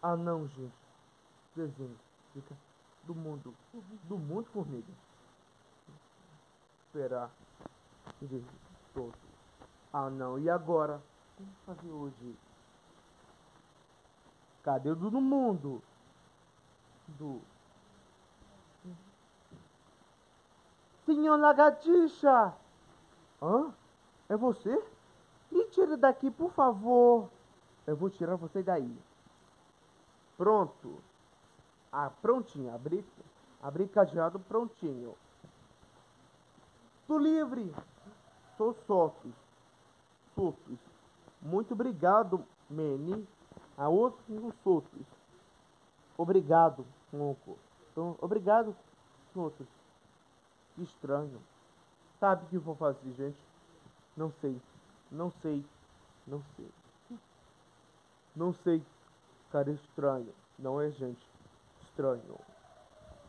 Ah, não, gente. Desenho. Fica do mundo. Do mundo, formiga. Esperar. De todo. Ah, não. E agora? Como fazer hoje? Cadê o do mundo? Do... Senhor Lagartixa! Hã? É você? Me tira daqui, por favor. Eu vou tirar você daí. Pronto. Ah, prontinho. Abri cadeado, prontinho. Tô livre. Sou Sofis. Sofis. Muito obrigado, Manny. A outro Sofis. Obrigado, Monco. Então, obrigado, Sofis. Que estranho. Sabe o que eu vou fazer, gente? Não sei. Não sei. Não sei. Não sei. Cara estranho. Não é gente. Estranho.